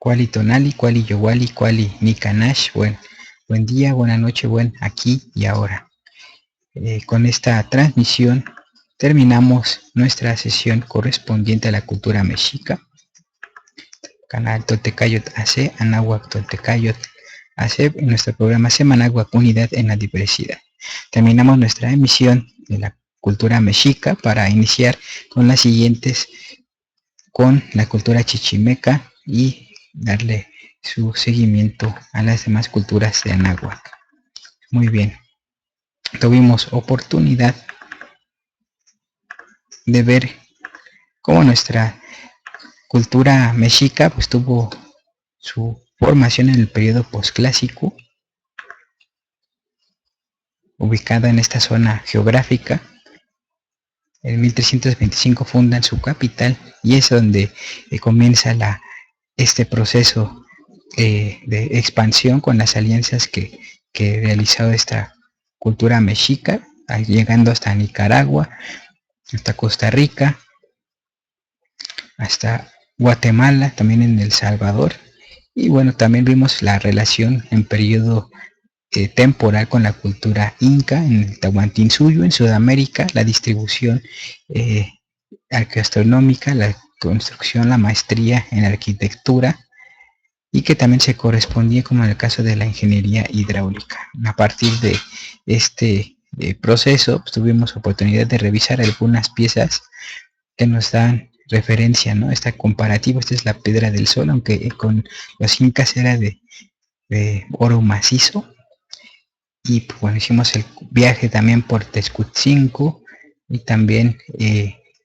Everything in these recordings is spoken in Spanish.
Cuali tonali, cuali yowali, cuali nikanash. Buen día, buena noche, buen aquí y ahora. Con esta transmisión terminamos nuestra sesión correspondiente a la cultura mexica. Canal Toltecayot AC, Anáhuac Toltecayot AC, en nuestro programa Semanáhuac Unidad en la Diversidad. Terminamos nuestra emisión de la cultura mexica para iniciar con las siguientes, con la cultura chichimeca y darle su seguimiento a las demás culturas de Anáhuac. Muy bien, tuvimos oportunidad de ver cómo nuestra cultura mexica pues tuvo su formación en el periodo posclásico, ubicada en esta zona geográfica. En 1325 fundan su capital y es donde comienza este proceso de expansión con las alianzas que realizó esta cultura mexica, llegando hasta Nicaragua, hasta Costa Rica, hasta Guatemala, también en El Salvador. Y bueno, también vimos la relación en periodo temporal con la cultura inca en el Tahuantinsuyo, en Sudamérica, la distribución arqueoastronómica, la construcción, la maestría en arquitectura, y que también se correspondía como en el caso de la ingeniería hidráulica. A partir de este proceso pues, tuvimos oportunidad de revisar algunas piezas que nos dan referencia, ¿no? Esta comparativa, esta es la Piedra del Sol, aunque con los incas era de oro macizo. Y pues, bueno, hicimos el viaje también por Texcoatzintla y también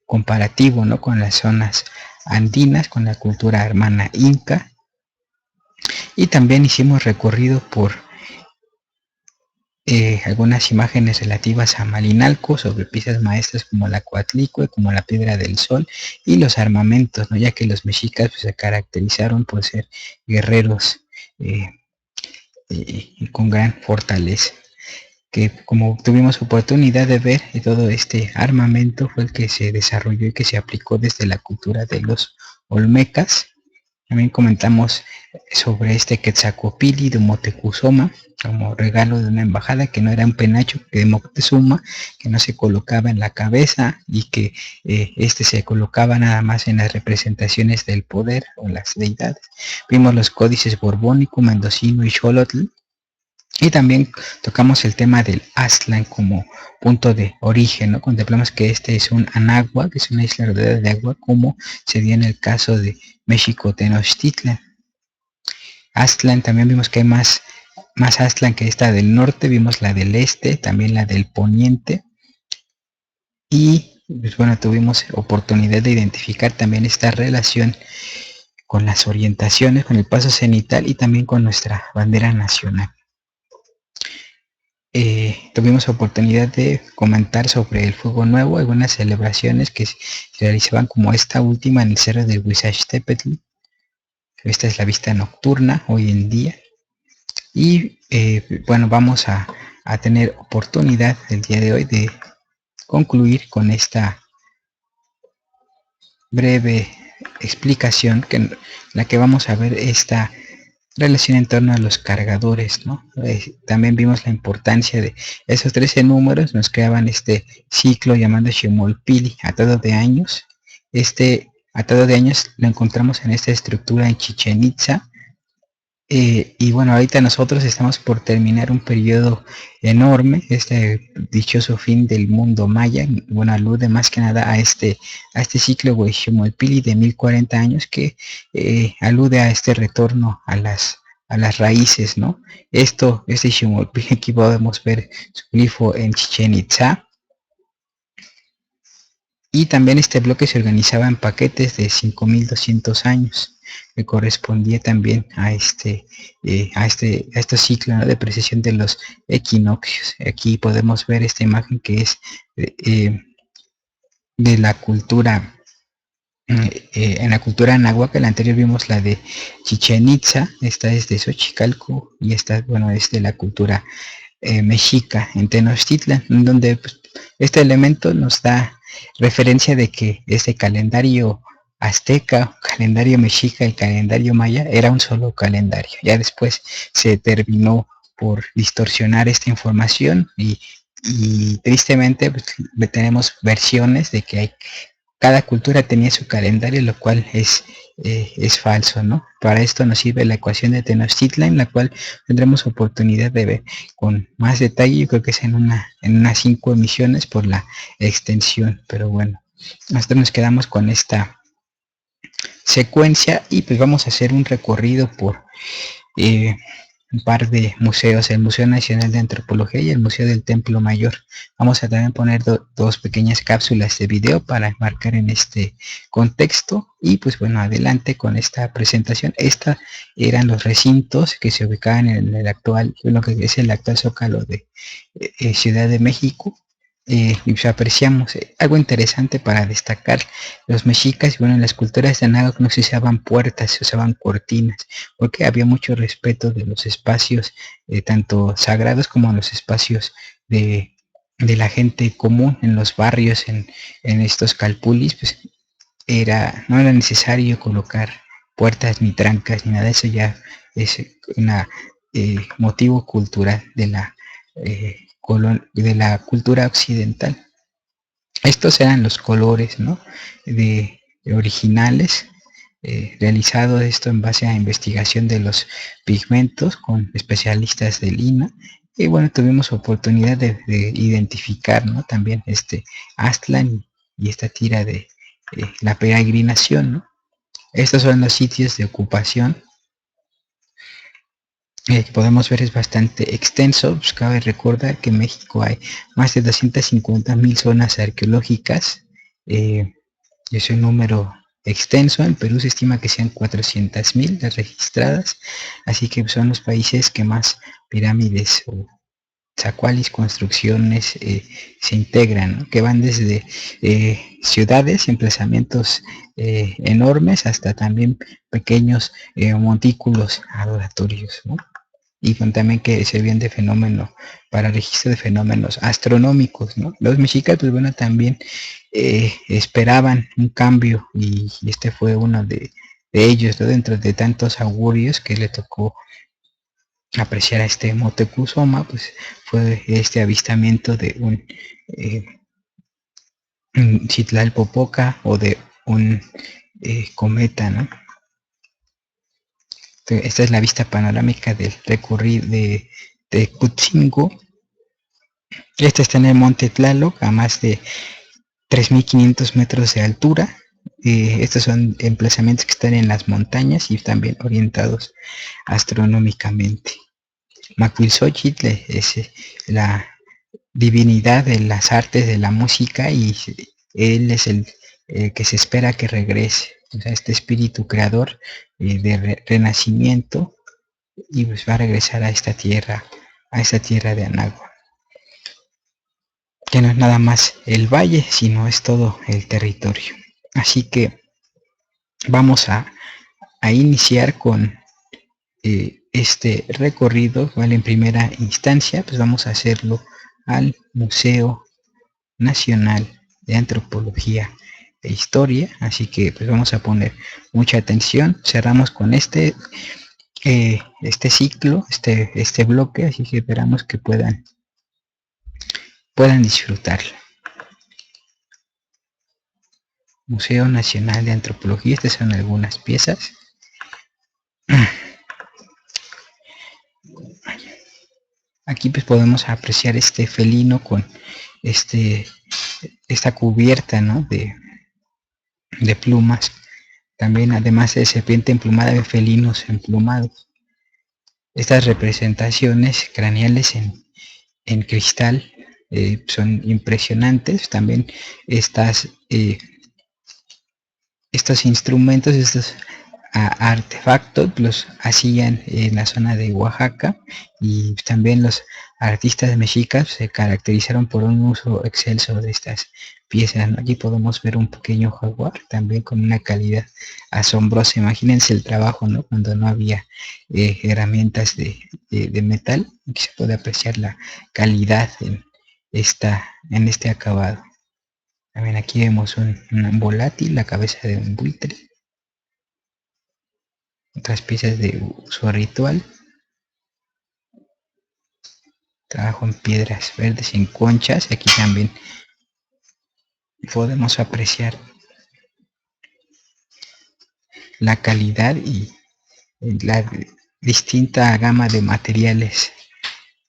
comparativo, ¿no? Con las zonas andinas, con la cultura hermana inca. Y también hicimos recorrido por algunas imágenes relativas a Malinalco, sobre piezas maestras como la Coatlicue, como la Piedra del Sol y los armamentos, ¿no? Ya que los mexicas pues, se caracterizaron por ser guerreros con gran fortaleza. Que como tuvimos oportunidad de ver, todo este armamento fue el que se desarrolló y que se aplicó desde la cultura de los olmecas. También comentamos sobre este Quetzalcóatl de Moctezuma como regalo de una embajada, que no era un penacho de Moctezuma, que no se colocaba en la cabeza y que este se colocaba nada más en las representaciones del poder o las deidades. Vimos los códices borbónico, mendocino y xolotl. Y también tocamos el tema del Aztlán como punto de origen, ¿no? Contemplamos que este es un Anáhuac, que es una isla rodeada de agua, como se dio en el caso de México Tenochtitlan. Aztlán, también vimos que hay más Aztlán que esta del norte, vimos la del este, también la del poniente. Y pues bueno, tuvimos oportunidad de identificar también esta relación con las orientaciones, con el paso cenital y también con nuestra bandera nacional. Tuvimos oportunidad de comentar sobre el Fuego Nuevo, algunas celebraciones que se realizaban como esta última en el cerro del Huizachtepetl. Esta es la vista nocturna hoy en día. Y bueno, vamos a tener oportunidad el día de hoy de concluir con esta breve explicación en la que vamos a ver esta relación en torno a los cargadores, ¿no? También vimos la importancia de esos 13 números, nos creaban este ciclo llamado Xemolpili, atado de años. Este atado de años lo encontramos en esta estructura en Chichén Itzá. Y bueno, ahorita nosotros estamos por terminar un periodo enorme, este dichoso fin del mundo maya. Bueno, alude más que nada a este ciclo Hueximolpili de 1040 años que alude a este retorno a las raíces, ¿no? Este Ximolpili, aquí podemos ver su glifo en Chichén Itzá. Y también este bloque se organizaba en paquetes de 5200 años, que correspondía también a este ciclo, ¿no? De precesión de los equinoccios. Aquí podemos ver esta imagen que es de la cultura, en la cultura náhuatl. La anterior vimos la de Chichén Itzá, esta es de Xochicalco y esta, bueno, es de la cultura mexica en Tenochtitlan, donde pues, este elemento nos da referencia de que este calendario azteca, calendario mexica, el calendario maya, era un solo calendario. Ya después se terminó por distorsionar esta información y tristemente pues, tenemos versiones de que cada cultura tenía su calendario, lo cual es falso, ¿no? Para esto nos sirve la ecuación de Tenochtitlan, la cual tendremos oportunidad de ver con más detalle. Yo creo que es en unas 5 emisiones por la extensión, pero bueno, nosotros nos quedamos con esta secuencia y pues vamos a hacer un recorrido por eh, un par de museos, el Museo Nacional de Antropología y el Museo del Templo Mayor. Vamos a también poner dos pequeñas cápsulas de video para marcar en este contexto y pues bueno, adelante con esta presentación. Estas eran los recintos que se ubicaban en el actual, lo que es el actual Zócalo de Ciudad de México. Y pues apreciamos algo interesante para destacar los mexicas. Bueno, en las culturas de Anáhuac no se usaban puertas, se usaban cortinas, porque había mucho respeto de los espacios, tanto sagrados como los espacios de la gente común en los barrios, en estos calpulis, pues no era necesario colocar puertas ni trancas ni nada de eso, ya es un motivo cultural de la cultura occidental. Estos eran los colores, ¿no? de originales, realizado esto en base a investigación de los pigmentos con especialistas de Lina. Y bueno, tuvimos oportunidad de identificar, ¿no? También este Aztlán y esta tira de la peregrinación, ¿no? Estos son los sitios de ocupación. Que podemos ver es bastante extenso. Pues cabe recordar que en México hay más de 250.000 zonas arqueológicas. Es un número extenso. En Perú se estima que sean 400.000 las registradas. Así que son los países que más pirámides o zacualis, construcciones se integran, ¿no? Que van desde ciudades, emplazamientos enormes, hasta también pequeños montículos adoratorios, ¿no? Y también que servían de fenómeno para registro de fenómenos astronómicos, ¿no? Los mexicas, pues bueno, también esperaban un cambio y este fue uno de ellos, ¿no? Dentro de tantos augurios que le tocó apreciar a este Motecuzoma, pues fue este avistamiento de un Citlalpopoca o de un cometa, ¿no? Esta es la vista panorámica del recorrido de Tecutzingo. Este está en el Monte Tlaloc a más de 3.500 metros de altura. Estos son emplazamientos que están en las montañas y también orientados astronómicamente. Macuilxóchitl es la divinidad de las artes de la música y él es el que se espera que regrese. O sea, este espíritu creador de renacimiento y pues va a regresar a esta tierra de Anáhuac, que no es nada más el valle, sino es todo el territorio. Así que vamos a iniciar con este recorrido, ¿vale? En primera instancia, pues vamos a hacerlo al Museo Nacional de Antropología e Historia, así que pues vamos a poner mucha atención. Cerramos con este ciclo, este bloque, así que esperamos que puedan disfrutarlo. Museo Nacional de Antropología, estas son algunas piezas. Aquí pues podemos apreciar este felino con esta cubierta, ¿no? de plumas. También además de serpiente emplumada de felinos emplumados. Estas representaciones craneales en cristal son impresionantes. También estos instrumentos, estos artefactos los hacían en la zona de Oaxaca y también los artistas mexicas se caracterizaron por un uso excelso de estas piezas, ¿no? Aquí podemos ver un pequeño jaguar también con una calidad asombrosa. Imagínense el trabajo, ¿no? Cuando no había herramientas de metal. Aquí se puede apreciar la calidad en este acabado. También aquí vemos un volátil, la cabeza de un buitre, otras piezas de uso ritual, trabajo en piedras verdes y en conchas. Aquí también podemos apreciar la calidad y la distinta gama de materiales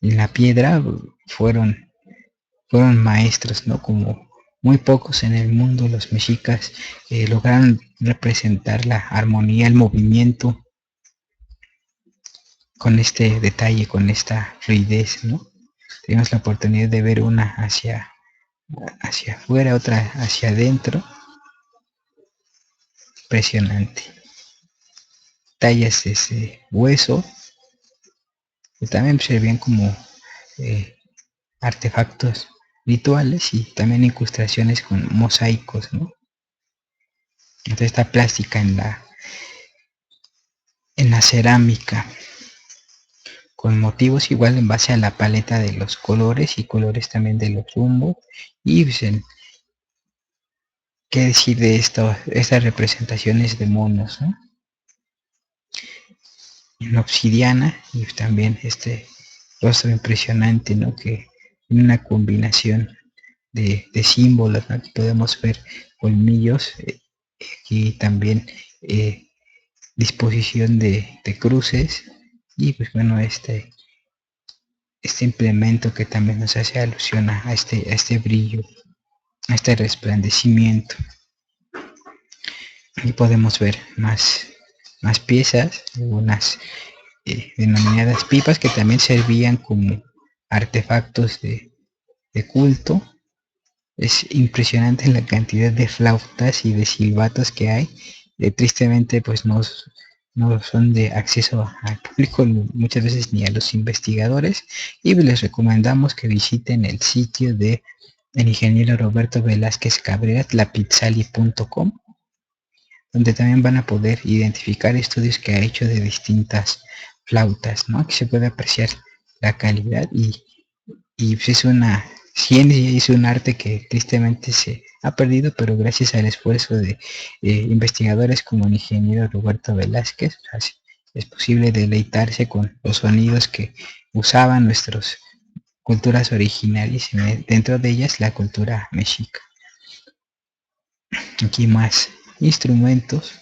en la piedra. Fueron maestros, ¿no? Como muy pocos en el mundo, los mexicas lograron representar la armonía, el movimiento con este detalle, con esta fluidez, ¿no? Tenemos la oportunidad de ver una hacia afuera, otra hacia adentro. Impresionante. Tallas de ese hueso que también servían como eh, artefactos rituales y también incrustaciones con mosaicos, ¿no? Entonces esta plástica en la cerámica con motivos igual en base a la paleta de los colores y colores también de los zumbos. Y pues, qué decir de estas representaciones de monos, ¿no? En obsidiana y también este rostro impresionante, ¿no? Que en una combinación de símbolos, ¿no? Aquí podemos ver colmillos y también disposición de cruces y pues bueno, este implemento que también nos hace alusión a este brillo, a este resplandecimiento. Y podemos ver más piezas, unas denominadas pipas que también servían como artefactos de culto. Es impresionante la cantidad de flautas y de silbatos que hay. Tristemente pues no son de acceso al público muchas veces ni a los investigadores, y les recomendamos que visiten el sitio de el ingeniero Roberto Velázquez Cabrera, lapizzali.com, donde también van a poder identificar estudios que ha hecho de distintas flautas, ¿no? Aquí se puede apreciar la calidad y pues es una ciencia y es un arte que tristemente se ha perdido, pero gracias al esfuerzo de investigadores como el ingeniero Roberto Velázquez, es posible deleitarse con los sonidos que usaban nuestras culturas originarias, y dentro de ellas la cultura mexica. Aquí más instrumentos,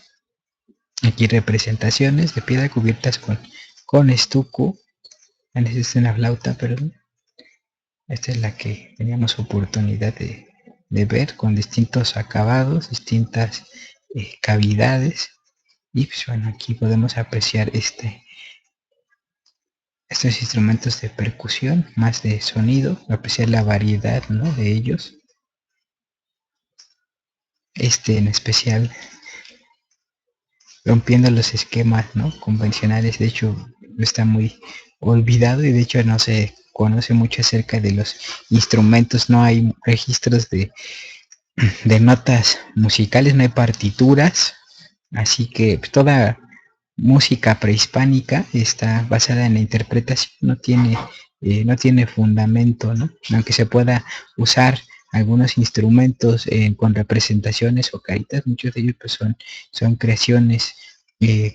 aquí representaciones de piedra cubiertas con estuco. Esta es una flauta, perdón. Esta es la que teníamos oportunidad de ver con distintos acabados, distintas cavidades. Y pues bueno, aquí podemos apreciar estos instrumentos de percusión, más de sonido, apreciar la variedad, ¿no?, de ellos. En especial rompiendo los esquemas, ¿no?, convencionales. De hecho está muy olvidado y de hecho no se conoce mucho acerca de los instrumentos. No hay registros de notas musicales, no hay partituras, así que pues, toda música prehispánica está basada en la interpretación, no tiene fundamento, ¿no? Aunque se pueda usar algunos instrumentos con representaciones o caritas, muchos de ellos pues, son creaciones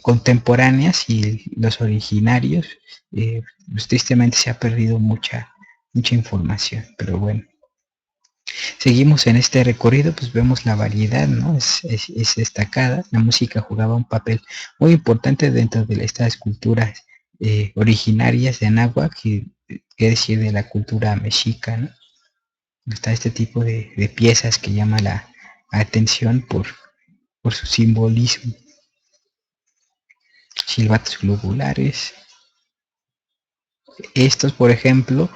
contemporáneas, y los originarios, pues, tristemente se ha perdido mucha información, pero bueno. Seguimos en este recorrido, pues vemos la variedad, ¿no? Es destacada. La música jugaba un papel muy importante dentro de estas culturas originarias de Anáhuac, que decir de la cultura mexica, ¿no? Está este tipo de piezas que llama la atención por su simbolismo. Silbatos globulares. Estos, por ejemplo,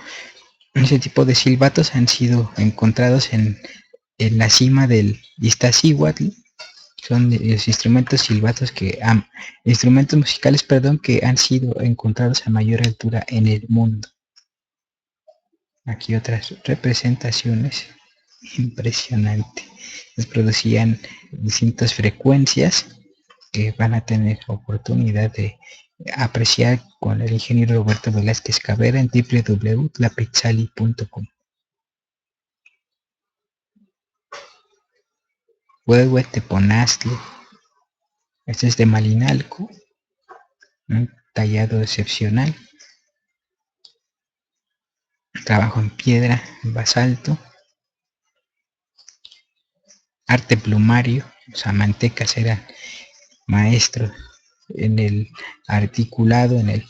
ese tipo de silbatos han sido encontrados en la cima del Iztaccíhuatl. Son los instrumentos silbatos instrumentos musicales, perdón, que han sido encontrados a mayor altura en el mundo. Aquí otras representaciones. Impresionante. Les producían distintas frecuencias que van a tener oportunidad de apreciar con el ingeniero Roberto Velázquez Cabrera en www.lapizzali.com. Huehueteponaztle. Este es de Malinalco, un tallado excepcional. Trabajo en piedra, en basalto. Arte plumario. Los zamantecas eran maestros en el articulado, en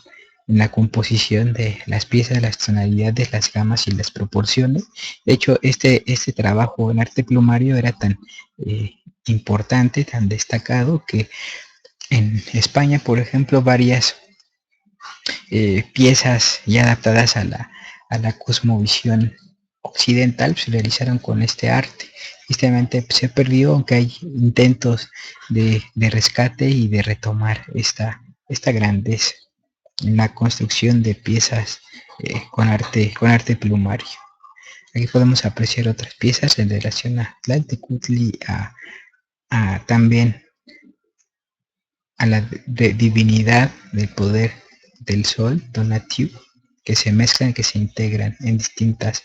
la composición de las piezas, las tonalidades, las gamas y las proporciones. De hecho, este trabajo en arte plumario era tan importante, tan destacado, que en España, por ejemplo, varias piezas ya adaptadas a la cosmovisión occidental se realizaron con este arte. Tristemente se perdió, aunque hay intentos de rescate y de retomar esta grandeza en la construcción de piezas con arte plumario. Aquí podemos apreciar otras piezas en relación a Tlaltecutli, también a la divinidad del poder del sol, Tonatiuh, que se mezclan, que se integran en distintas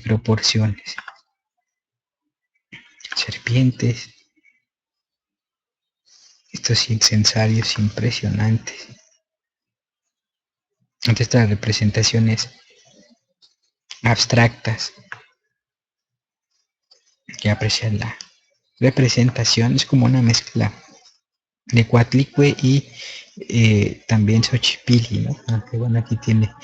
proporciones. Serpientes, estos incensarios impresionantes. Ante estas representaciones abstractas que aprecian la representación, es como una mezcla de Coatlicue y también Xochipilli, ¿no? Aunque bueno, aquí tiene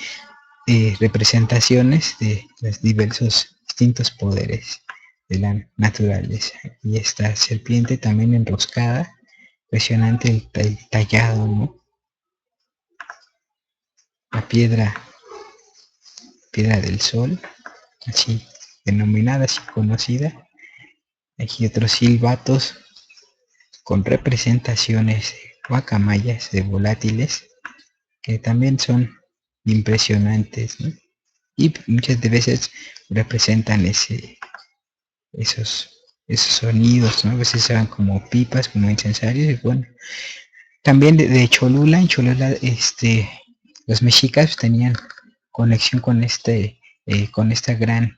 representaciones de los diversos distintos poderes de la naturaleza. Y esta serpiente también enroscada, impresionante el tallado, ¿no? La piedra del sol, así denominada, así conocida. Aquí otros silbatos con representaciones de guacamayas, de volátiles, que también son impresionantes, ¿no? Y muchas de veces representan esos sonidos, ¿no? A veces se van como pipas, como incensarios, y bueno. También de Cholula, en Cholula, los mexicas tenían conexión con esta gran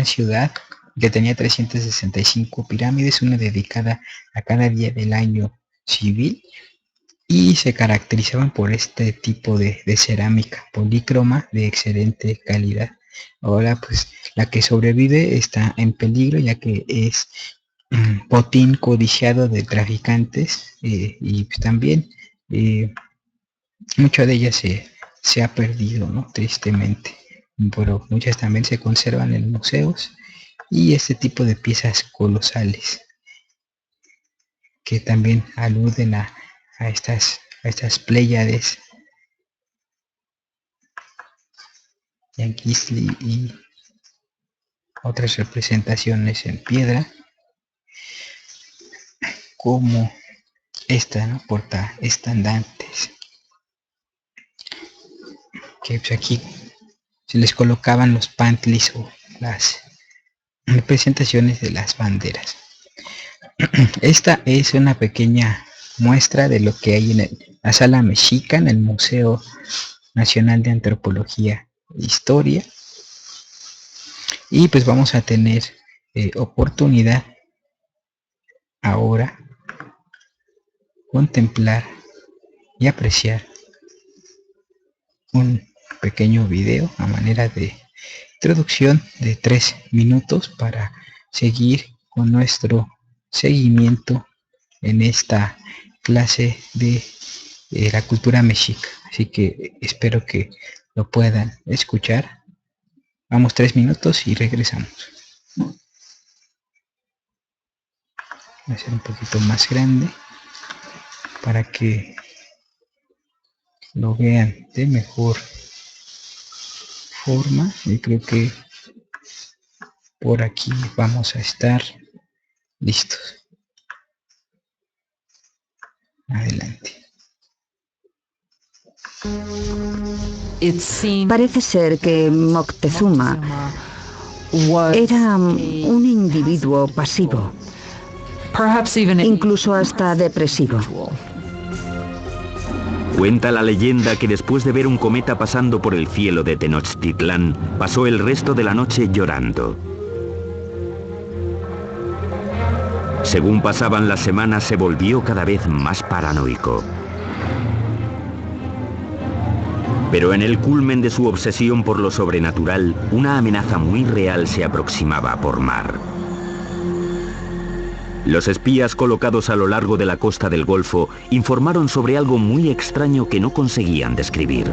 ciudad que tenía 365 pirámides, una dedicada a cada día del año civil, y se caracterizaban por este tipo de cerámica polícroma de excelente calidad. Ahora pues la que sobrevive está en peligro, ya que es botín codiciado de traficantes, y pues también mucho de ellas se ha perdido, ¿no? Tristemente, pero muchas también se conservan en museos, y este tipo de piezas colosales que también aluden a estas pléyades, Yanquistli y otras representaciones en piedra, como esta, ¿no? Porta estandantes, que pues aquí se les colocaban los pantlis o las representaciones de las banderas. Esta es una pequeña muestra de lo que hay en la Sala Mexica, en el Museo Nacional de Antropología e Historia. Y pues vamos a tener oportunidad ahora contemplar y apreciar un pequeño video a manera de introducción de 3 minutos para seguir con nuestro seguimiento en esta clase de la cultura mexica. Así que espero que lo puedan escuchar. Vamos 3 minutos y regresamos. Voy a hacer un poquito más grande para que lo vean de mejor forma, y creo que por aquí vamos a estar listos. Adelante. Parece ser que Moctezuma era un individuo pasivo, incluso hasta depresivo. Cuenta la leyenda que después de ver un cometa pasando por el cielo de Tenochtitlán, pasó el resto de la noche llorando. Según pasaban las semanas, se volvió cada vez más paranoico. Pero en el culmen de su obsesión por lo sobrenatural, una amenaza muy real se aproximaba por mar. Los espías colocados a lo largo de la costa del Golfo informaron sobre algo muy extraño que no conseguían describir.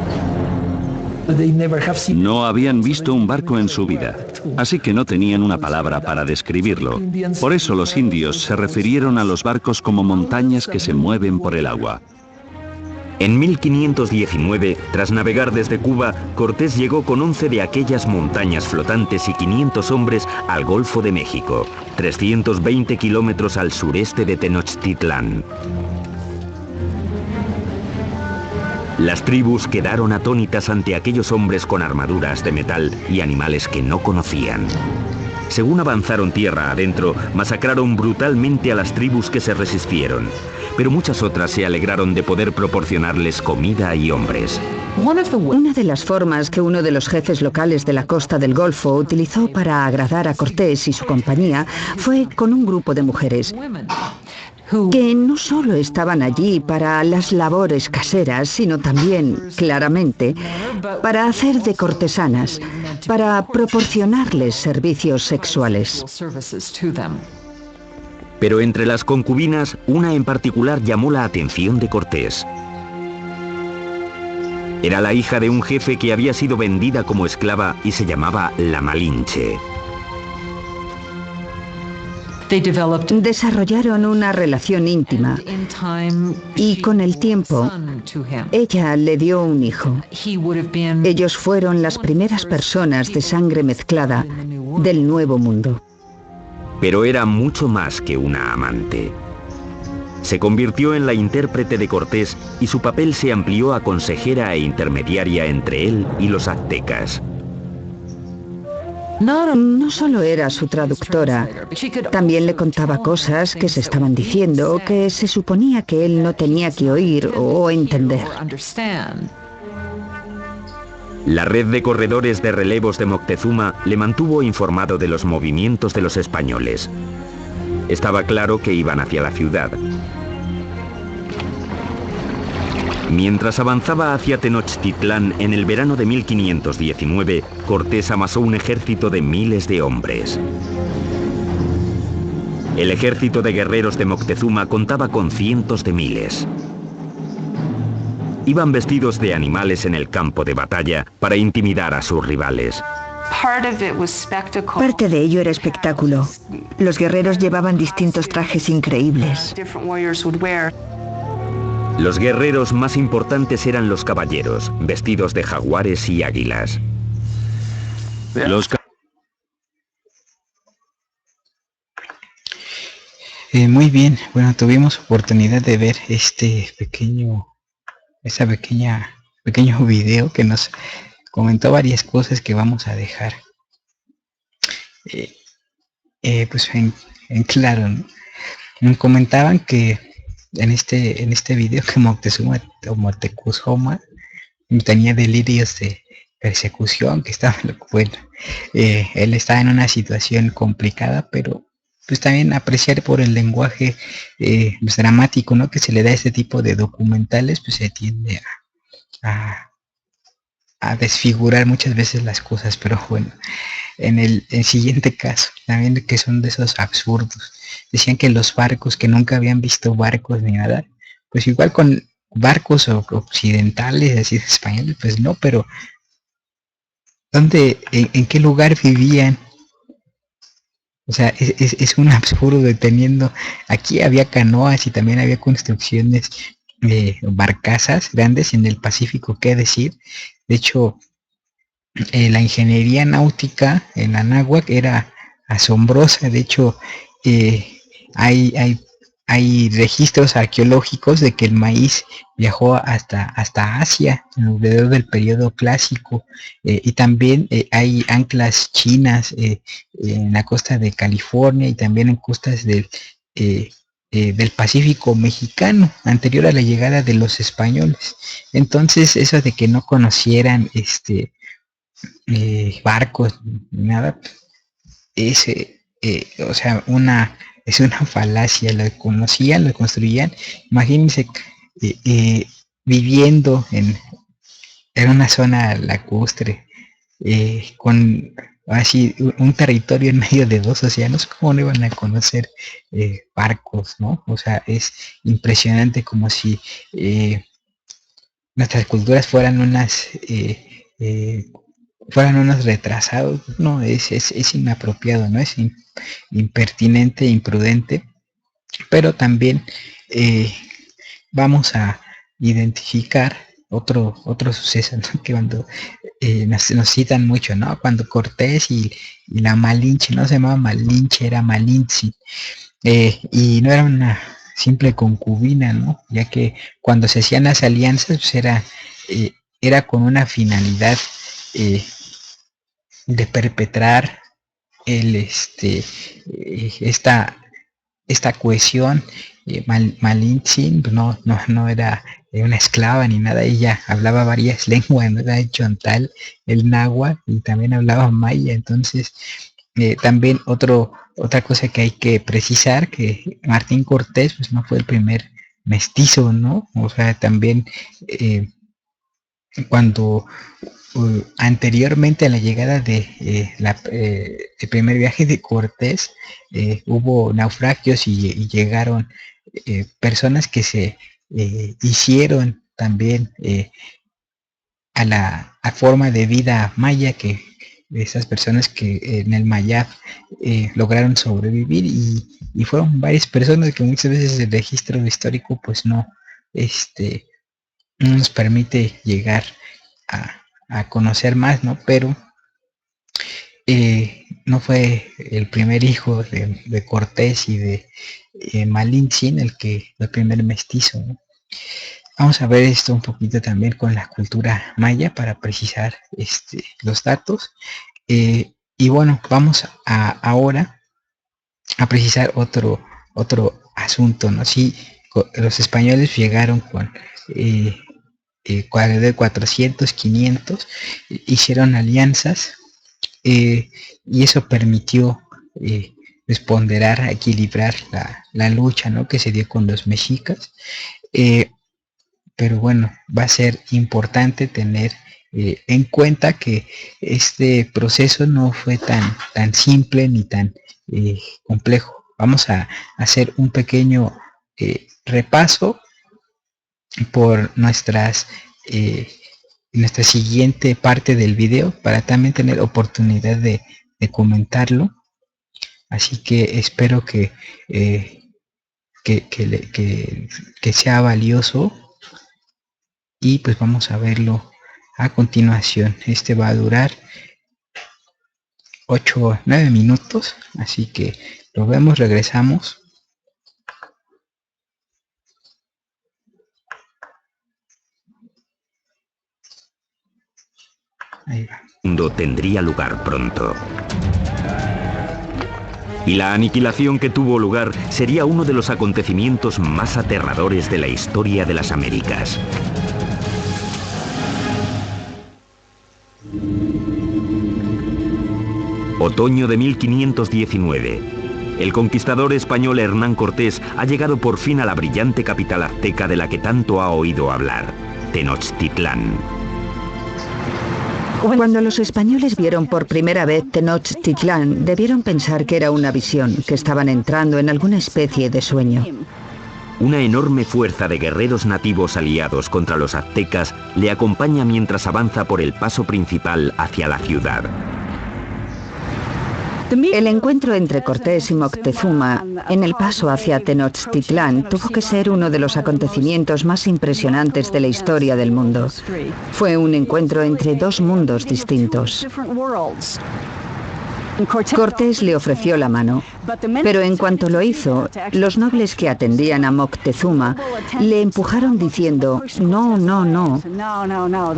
No habían visto un barco en su vida, así que no tenían una palabra para describirlo. Por eso los indios se refirieron a los barcos como montañas que se mueven por el agua. En 1519, tras navegar desde Cuba, Cortés llegó con 11 de aquellas montañas flotantes y 500 hombres al Golfo de México, 320 kilómetros al sureste de Tenochtitlán. Las tribus quedaron atónitas ante aquellos hombres con armaduras de metal y animales que no conocían. Según avanzaron tierra adentro, masacraron brutalmente a las tribus que se resistieron, pero muchas otras se alegraron de poder proporcionarles comida y hombres. Una de las formas que uno de los jefes locales de la costa del Golfo utilizó para agradar a Cortés y su compañía fue con un grupo de mujeres que no solo estaban allí para las labores caseras, sino también, claramente, para hacer de cortesanas, para proporcionarles servicios sexuales. Pero entre las concubinas, una en particular llamó la atención de Cortés. Era la hija de un jefe que había sido vendida como esclava y se llamaba La Malinche. Desarrollaron una relación íntima y con el tiempo ella le dio un hijo. Ellos fueron las primeras personas de sangre mezclada del Nuevo Mundo. Pero era mucho más que una amante. Se convirtió en la intérprete de Cortés y su papel se amplió a consejera e intermediaria entre él y los aztecas. No solo era su traductora, también le contaba cosas que se estaban diciendo que se suponía que él no tenía que oír o entender. La red de corredores de relevos de Moctezuma le mantuvo informado de los movimientos de los españoles. Estaba claro que iban hacia la ciudad. Mientras avanzaba hacia Tenochtitlán en el verano de 1519, Cortés amasó un ejército de miles de hombres. El ejército de guerreros de Moctezuma contaba con cientos de miles. Iban vestidos de animales en el campo de batalla para intimidar a sus rivales. Parte de ello era espectáculo. Los guerreros llevaban distintos trajes increíbles. Los guerreros más importantes eran los caballeros, vestidos de jaguares y águilas. Muy bien, bueno, tuvimos oportunidad de ver pequeño video que nos comentó varias cosas que vamos a dejar pues en claro, ¿no? Me comentaban que en este video que Moctezuma o Moctezuma tenía delirios de persecución, que estaba, bueno, él estaba en una situación complicada, pero pues también apreciar por el lenguaje pues, dramático, ¿no? Que se le da a este tipo de documentales, pues se tiende a desfigurar muchas veces las cosas, pero bueno, en el siguiente caso, también que son de esos absurdos, decían que los barcos, que nunca habían visto barcos ni nada, pues igual con barcos occidentales, así de españoles, pues no, pero ¿dónde, en qué lugar vivían? O sea, es un absurdo teniendo, aquí había canoas y también había construcciones barcazas grandes en el Pacífico, qué decir. De hecho, la ingeniería náutica en Anáhuac era asombrosa. De hecho, hay registros arqueológicos de que el maíz viajó hasta Asia alrededor del periodo clásico, y también hay anclas chinas en la costa de California y también en costas del Pacífico mexicano, anterior a la llegada de los españoles. Entonces, eso de que no conocieran barcos, nada, es o sea, una es una falacia, lo conocían, lo construían. Imagínense viviendo en una zona lacustre, con así un territorio en medio de dos océanos, ¿cómo no iban a conocer barcos, no? O sea, es impresionante, como si nuestras culturas fueran unos retrasados. No, es inapropiado, ¿no? Es impertinente, imprudente, pero también vamos a identificar otro suceso, ¿no? Que cuando nos citan mucho, ¿no? Cuando Cortés y la Malinche, no se llamaba Malinche, era Malinche, y no era una simple concubina, ¿no? Ya que cuando se hacían las alianzas, pues era con una finalidad de perpetrar esta cohesión. Malinche no era una esclava ni nada, ella hablaba varias lenguas, ¿no? Era el chontal, el náhuatl, y también hablaba maya. Entonces también otra cosa que hay que precisar, que Martín Cortés pues no fue el primer mestizo, ¿no? O sea, también cuando anteriormente a la llegada de el primer viaje de Cortés, hubo naufragios y llegaron personas que se hicieron también a la forma de vida maya, que esas personas que en el Mayab lograron sobrevivir, y fueron varias personas que muchas veces el registro histórico pues no nos permite llegar a conocer más, ¿no? Pero no fue el primer hijo de Cortés y de Malinche el primer mestizo, ¿no? Vamos a ver esto un poquito también con la cultura maya para precisar los datos. Y bueno, vamos ahora a precisar otro asunto, ¿no? Sí, los españoles llegaron con de 400, 500, hicieron alianzas, y eso permitió ponderar, equilibrar la lucha, ¿no? Que se dio con los mexicas. Pero bueno, va a ser importante tener en cuenta que este proceso no fue tan simple ni tan complejo. Vamos a hacer un pequeño repaso por nuestra siguiente parte del video, para también tener oportunidad de comentarlo. Así que espero que sea valioso, y pues vamos a verlo a continuación. Este va a durar 8 o 9 minutos, así que lo vemos, regresamos. Ahí va. Tendría lugar pronto. Y la aniquilación que tuvo lugar sería uno de los acontecimientos más aterradores de la historia de las Américas. Otoño de 1519. El conquistador español Hernán Cortés ha llegado por fin a la brillante capital azteca de la que tanto ha oído hablar, Tenochtitlán. Cuando los españoles vieron por primera vez Tenochtitlán, debieron pensar que era una visión, que estaban entrando en alguna especie de sueño. Una enorme fuerza de guerreros nativos aliados contra los aztecas le acompaña mientras avanza por el paso principal hacia la ciudad. El encuentro entre Cortés y Moctezuma en el paso hacia Tenochtitlán tuvo que ser uno de los acontecimientos más impresionantes de la historia del mundo. Fue un encuentro entre dos mundos distintos. Cortés le ofreció la mano, pero en cuanto lo hizo, los nobles que atendían a Moctezuma le empujaron diciendo: no, no, no,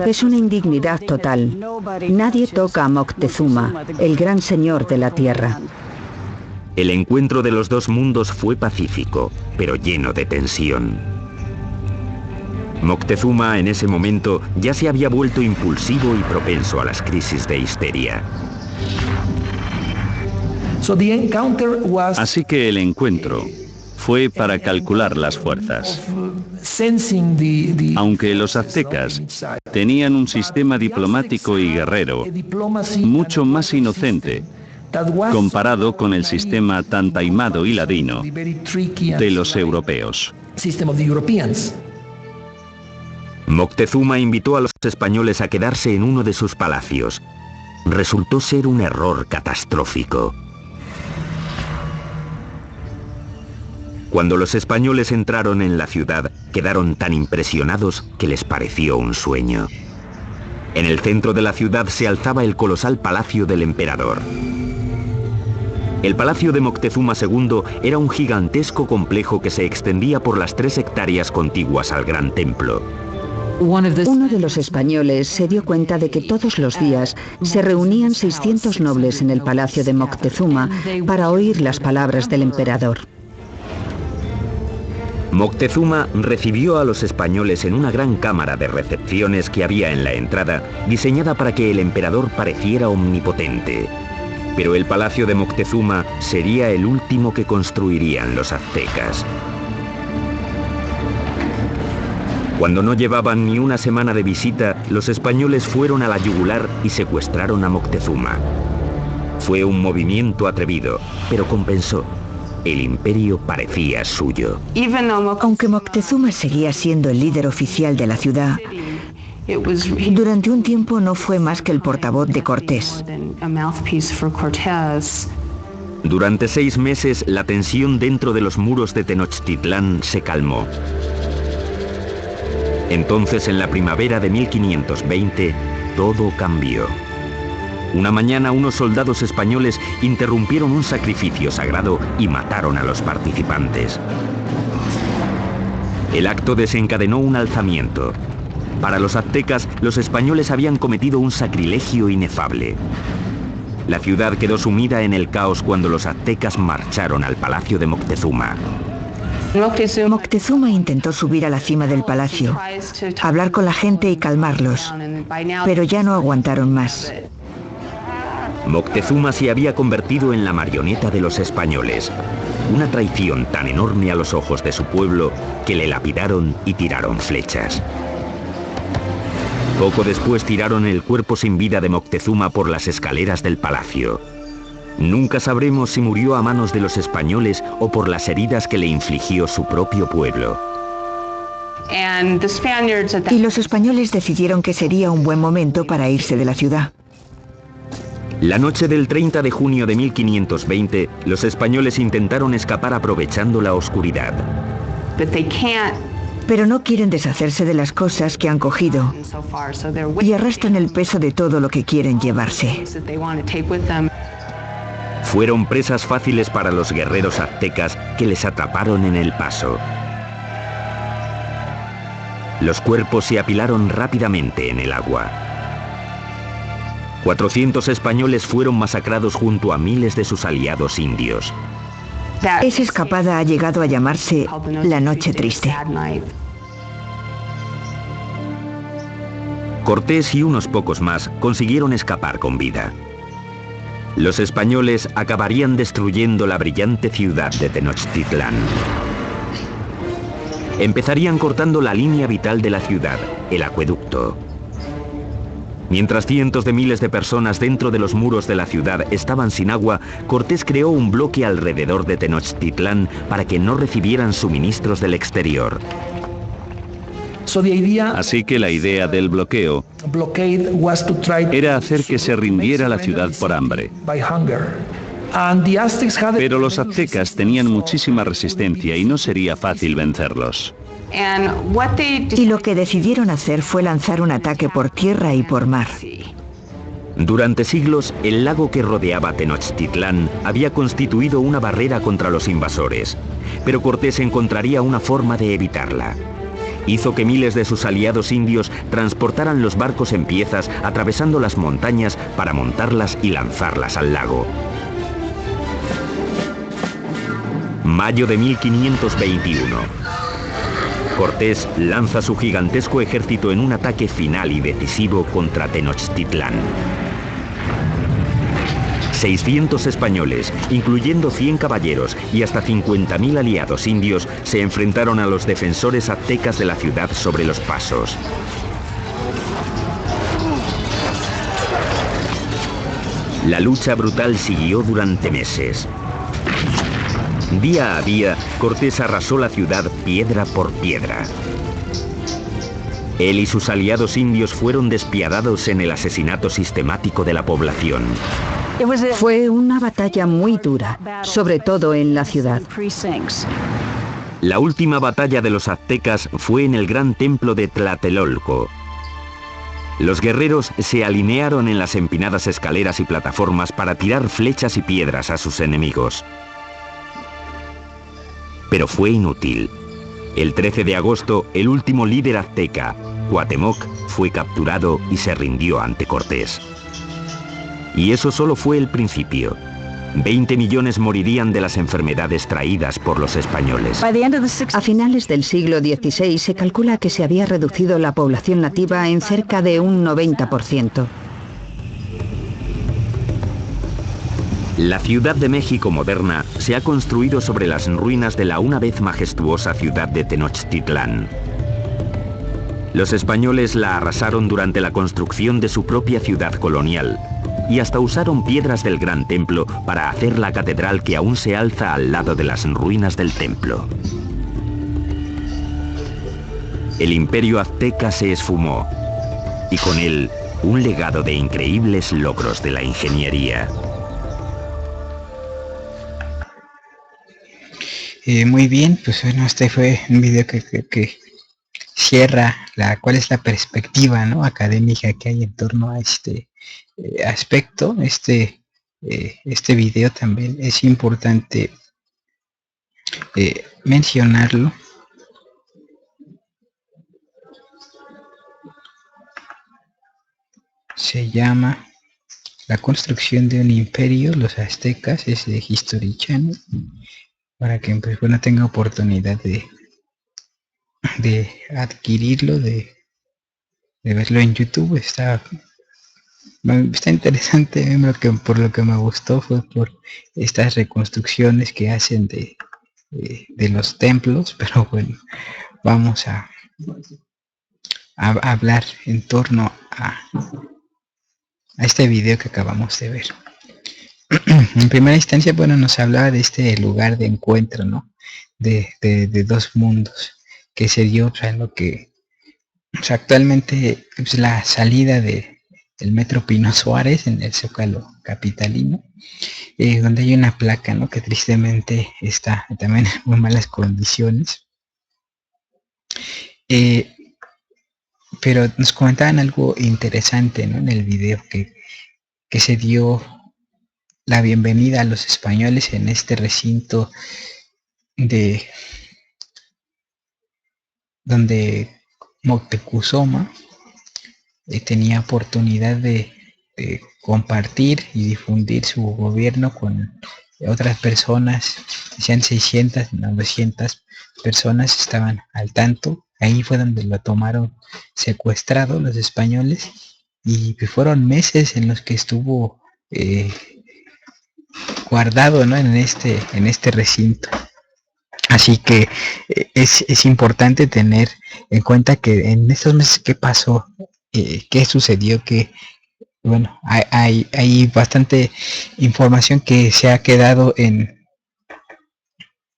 es una indignidad total. Nadie toca a Moctezuma, el gran señor de la tierra. El encuentro de los dos mundos fue pacífico, pero lleno de tensión. Moctezuma en ese momento ya se había vuelto impulsivo y propenso a las crisis de histeria. Así que el encuentro fue para calcular las fuerzas. Aunque los aztecas tenían un sistema diplomático y guerrero mucho más inocente comparado con el sistema tan taimado y ladino de los europeos. Moctezuma invitó a los españoles a quedarse en uno de sus palacios. Resultó ser un error catastrófico. Cuando los españoles entraron en la ciudad, quedaron tan impresionados que les pareció un sueño. En el centro de la ciudad se alzaba el colosal palacio del emperador. El palacio de Moctezuma II era un gigantesco complejo que se extendía por las 3 hectáreas contiguas al gran templo. Uno de los españoles se dio cuenta de que todos los días se reunían 600 nobles en el palacio de Moctezuma para oír las palabras del emperador. Moctezuma recibió a los españoles en una gran cámara de recepciones que había en la entrada, diseñada para que el emperador pareciera omnipotente. Pero el palacio de Moctezuma sería el último que construirían los aztecas. Cuando no llevaban ni una semana de visita, los españoles fueron a la yugular y secuestraron a Moctezuma. Fue un movimiento atrevido, pero compensó. El imperio parecía suyo. Aunque Moctezuma seguía siendo el líder oficial de la ciudad, durante un tiempo no fue más que el portavoz de Cortés. Durante 6 meses, la tensión dentro de los muros de Tenochtitlán se calmó. Entonces, en la primavera de 1520, todo cambió. Una mañana, unos soldados españoles interrumpieron un sacrificio sagrado y mataron a los participantes. El acto desencadenó un alzamiento. Para los aztecas, los españoles habían cometido un sacrilegio inefable. La ciudad quedó sumida en el caos cuando los aztecas marcharon al palacio de Moctezuma. Moctezuma intentó subir a la cima del palacio, hablar con la gente y calmarlos, pero ya no aguantaron más. Moctezuma se había convertido en la marioneta de los españoles. Una traición tan enorme a los ojos de su pueblo que le lapidaron y tiraron flechas. Poco después tiraron el cuerpo sin vida de Moctezuma por las escaleras del palacio. Nunca sabremos si murió a manos de los españoles o por las heridas que le infligió su propio pueblo. Y los españoles decidieron que sería un buen momento para irse de la ciudad. La noche del 30 de junio de 1520, los españoles intentaron escapar aprovechando la oscuridad. Pero no quieren deshacerse de las cosas que han cogido y arrastran el peso de todo lo que quieren llevarse. Fueron presas fáciles para los guerreros aztecas que les atraparon en el paso. Los cuerpos se apilaron rápidamente en el agua. 400 españoles fueron masacrados junto a miles de sus aliados indios. Esa escapada ha llegado a llamarse la Noche Triste. Cortés y unos pocos más consiguieron escapar con vida. Los españoles acabarían destruyendo la brillante ciudad de Tenochtitlán. Empezarían cortando la línea vital de la ciudad, el acueducto. Mientras cientos de miles de personas dentro de los muros de la ciudad estaban sin agua, Cortés creó un bloque alrededor de Tenochtitlán para que no recibieran suministros del exterior. Así que la idea del bloqueo era hacer que se rindiera la ciudad por hambre. Pero los aztecas tenían muchísima resistencia y no sería fácil vencerlos. Y lo que decidieron hacer fue lanzar un ataque por tierra y por mar. Durante siglos, el lago que rodeaba Tenochtitlán había constituido una barrera contra los invasores, pero Cortés encontraría una forma de evitarla. Hizo que miles de sus aliados indios transportaran los barcos en piezas atravesando las montañas para montarlas y lanzarlas al lago. Mayo de 1521. Cortés lanza su gigantesco ejército en un ataque final y decisivo contra Tenochtitlán. 600 españoles, incluyendo 100 caballeros y hasta 50.000 aliados indios, se enfrentaron a los defensores aztecas de la ciudad sobre los pasos. La lucha brutal siguió durante meses. Día a día, Cortés arrasó la ciudad piedra por piedra. Él y sus aliados indios fueron despiadados en el asesinato sistemático de la población. Fue una batalla muy dura, sobre todo en la ciudad. La última batalla de los aztecas fue en el gran templo de Tlatelolco. Los guerreros se alinearon en las empinadas escaleras y plataformas para tirar flechas y piedras a sus enemigos. Pero fue inútil. El 13 de agosto, el último líder azteca, Cuauhtémoc, fue capturado y se rindió ante Cortés. Y eso solo fue el principio. 20 millones morirían de las enfermedades traídas por los españoles. A finales del siglo XVI se calcula que se había reducido la población nativa en cerca de un 90%. La Ciudad de México moderna se ha construido sobre las ruinas de la una vez majestuosa ciudad de Tenochtitlán. Los españoles la arrasaron durante la construcción de su propia ciudad colonial y hasta usaron piedras del Gran Templo para hacer la catedral que aún se alza al lado de las ruinas del templo. El imperio azteca se esfumó y con él un legado de increíbles logros de la ingeniería. Muy bien, pues bueno, este fue un video que cierra cuál es la perspectiva, ¿no?, académica que hay en torno a este aspecto. Este video también es importante mencionarlo. Se llama La construcción de un imperio, los aztecas, es de History Channel, para que pues, bueno, tenga oportunidad de adquirirlo, de verlo en YouTube. Está interesante. Por lo que me gustó fue por estas reconstrucciones que hacen de los templos, pero bueno, vamos a hablar en torno a este video que acabamos de ver. En primera instancia, bueno, nos hablaba de este lugar de encuentro, ¿no?, de dos mundos que se dio, o sea, en lo que, o sea, actualmente pues, la salida del metro Pino Suárez en el Zócalo capitalino, donde hay una placa, ¿no?, que tristemente está también en muy malas condiciones. Pero nos comentaban algo interesante, ¿no?, en el video, que se dio la bienvenida a los españoles en este recinto donde Moctezuma tenía oportunidad de compartir y difundir su gobierno con otras personas. Decían 600, 900 personas estaban al tanto. Ahí fue donde lo tomaron secuestrado los españoles, y fueron meses en los que estuvo guardado, ¿no?, en este recinto. Así que es importante tener en cuenta que en estos meses qué pasó, qué sucedió, que bueno, hay bastante información que se ha quedado en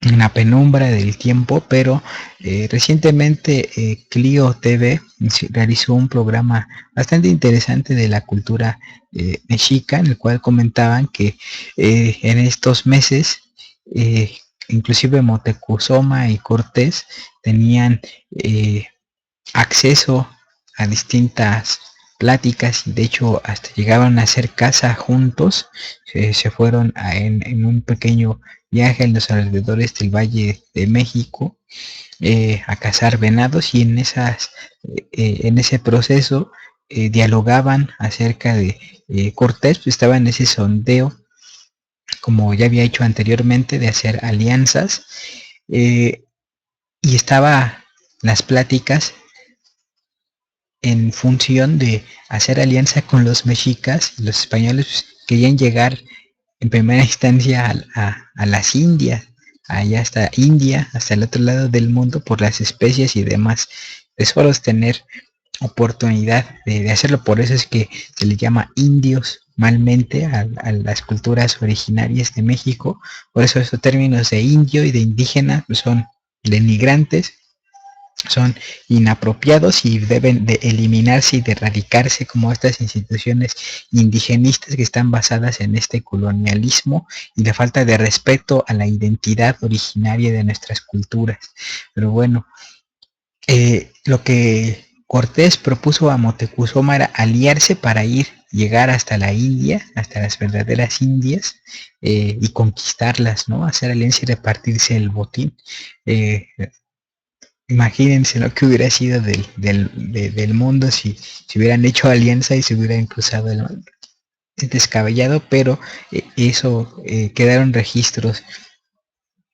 la penumbra del tiempo, pero recientemente Clio TV realizó un programa bastante interesante de la cultura mexica, en el cual comentaban que en estos meses inclusive Moctezuma y Cortés tenían acceso a distintas pláticas, y de hecho hasta llegaban a hacer caza juntos. Se fueron en un pequeño viaje en los alrededores del Valle de México a cazar venados, y en ese proceso dialogaban acerca de Cortés. Pues estaba en ese sondeo, como ya había hecho anteriormente, de hacer alianzas, y estaba las pláticas en función de hacer alianza con los mexicas. Los españoles querían llegar en primera instancia a las Indias, allá hasta India, hasta el otro lado del mundo, por las especies y demás tesoros, tener oportunidad de hacerlo. Por eso es que se le llama indios malmente a las culturas originarias de México. Por eso esos términos de indio y de indígena pues, son denigrantes, son inapropiados y deben de eliminarse y de erradicarse como estas instituciones indigenistas que están basadas en este colonialismo y la falta de respeto a la identidad originaria de nuestras culturas. Pero bueno, lo que Cortés propuso a Moctezuma era aliarse para llegar hasta la India, hasta las verdaderas Indias, y conquistarlas, ¿no? Hacer alianza y repartirse el botín. Imagínense lo que hubiera sido del mundo si hubieran hecho alianza y se hubieran cruzado el mar. Es descabellado, pero eso quedaron registros